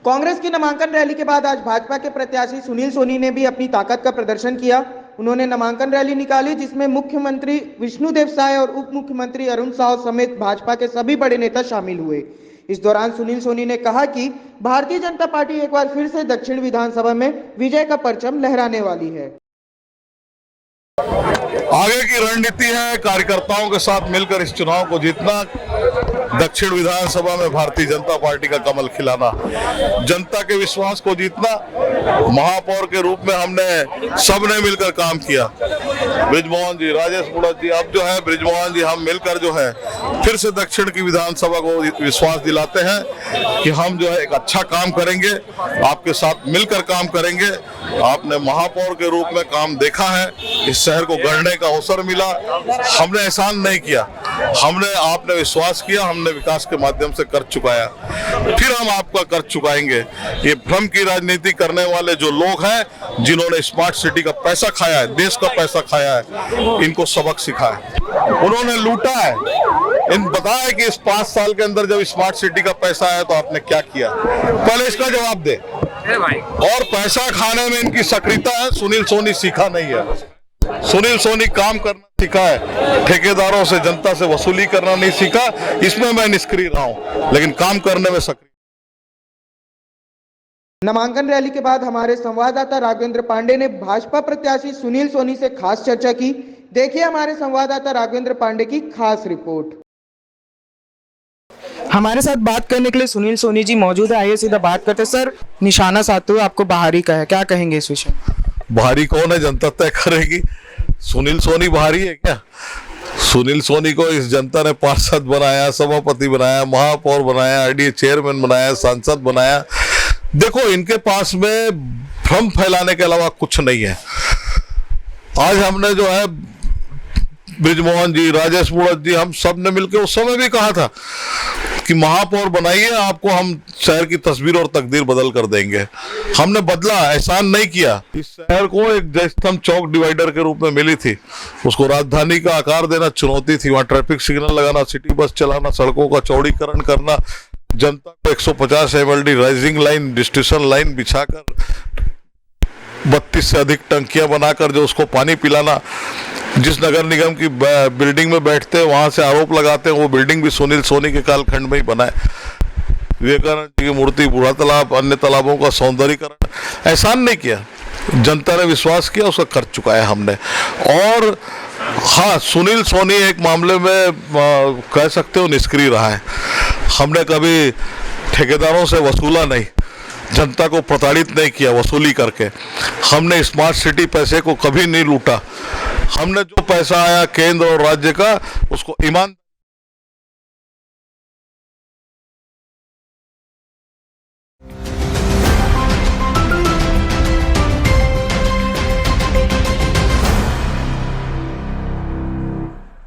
कांग्रेस की नामांकन रैली के बाद आज भाजपा के प्रत्याशी सुनील सोनी ने भी अपनी ताकत का प्रदर्शन किया। उन्होंने नामांकन रैली निकाली जिसमें मुख्यमंत्री विष्णुदेव साय और उप मुख्यमंत्री अरुण साव समेत भाजपा के सभी बड़े नेता शामिल हुए। इस दौरान सुनील सोनी ने कहा कि भारतीय जनता पार्टी एक बार फिर से दक्षिण विधानसभा में विजय का परचम लहराने वाली है। आगे की रणनीति है कार्यकर्ताओं के साथ मिलकर इस चुनाव को जीतना, दक्षिण विधानसभा में भारतीय जनता पार्टी का कमल खिलाना, जनता के विश्वास को जीतना। महापौर के रूप में हमने सबने मिलकर काम किया, बृजमोहन जी, राजेश बुढ़त जी, अब जो है बृजमोहन जी, हम मिलकर जो है फिर से दक्षिण की विधानसभा को विश्वास दिलाते हैं कि हम जो है एक अच्छा काम करेंगे, आपके साथ मिलकर काम करेंगे। आपने महापौर के रूप में काम देखा है, इस शहर को गढ़ने का अवसर मिला। हमने एहसान नहीं किया, आपने विश्वास किया, हमने विकास के माध्यम से कर चुकाया, फिर हम आपका कर चुकाएंगे। ये भ्रम की राजनीति करने वाले जो लोग हैं, जिन्होंने स्मार्ट सिटी का पैसा खाया है, देश का पैसा खाया है, इनको सबक सिखाया। उन्होंने लूटा है, इन बताया कि इस 5 साल के अंदर जब स्मार्ट सिटी का पैसा आया तो आपने क्या किया, पहले इसका जवाब दे। और पैसा खाने में इनकी सक्रियता है, सुनील सोनी सीखा नहीं है। सुनील सोनी काम करना सीखा है, ठेकेदारों से, जनता से वसूली करना नहीं सीखा। इसमें मैं निष्क्रिय रहा हूं, लेकिन काम करने में सक्रिय। नामांकन रैली के बाद हमारे संवाददाता राघवेंद्र पांडे ने भाजपा प्रत्याशी सुनील सोनी से खास चर्चा की। देखिए हमारे संवाददाता राघवेंद्र पांडे की खास रिपोर्ट। हमारे साथ बात करने के लिए सुनील सोनी जी मौजूद है, आइए सीधा बात करते हैं। सर, निशाना साधते हुए आपको बाहरी का है, क्या कहेंगे इस विषय? बाहरी कौन है, जनता तय करेगी। सुनील सोनी बाहरी है क्या? सुनील सोनी को इस जनता ने पार्षद बनाया, सभापति बनाया, महापौर बनाया, आईडीए चेयरमैन बनाया, सांसद बनाया। देखो, इनके पास में भ्रम फैलाने के अलावा कुछ नहीं है। आज हमने जो है बृजमोहन जी, राजेश बुढ़त जी, हम सब ने मिलकर उस समय भी कहा था कि महापौर बनाइए, आपको हम शहर की तस्वीर और तकदीर बदल कर देंगे। हमने बदला, एहसान नहीं किया। इस शहर को एक जैसे चौक डिवाइडर के रूप में मिली थी, उसको राजधानी का आकार देना चुनौती थी। वहाँ ट्रैफिक सिग्नल लगाना, सिटी बस चलाना, सड़कों का चौड़ीकरण करना, जनता को 150 MLD rising line, distribution line बिछाकर 32 से अधिक टंकियां बनाकर जो उसको पानी पिलाना। जिस नगर निगम की बिल्डिंग में बैठते हैं, वहां से आरोप लगाते हैं वो बिल्डिंग भी सुनील सोनी के कालखंड में ही बना है। विवेकानंद जी की मूर्ति, बूढ़ा तालाब, अन्य तालाबों का सौंदर्यीकरण, एहसान नहीं किया। जनता ने विश्वास किया, उसका कर चुका है हमने। और हाँ, सुनील सोनी एक मामले में कह सकते हो निष्क्रिय रहा है। हमने कभी ठेकेदारों से वसूला नहीं, जनता को प्रताड़ित नहीं किया वसूली करके। हमने स्मार्ट सिटी पैसे को कभी नहीं लूटा। हमने जो पैसा आया केंद्र और राज्य का, उसको ईमानदारी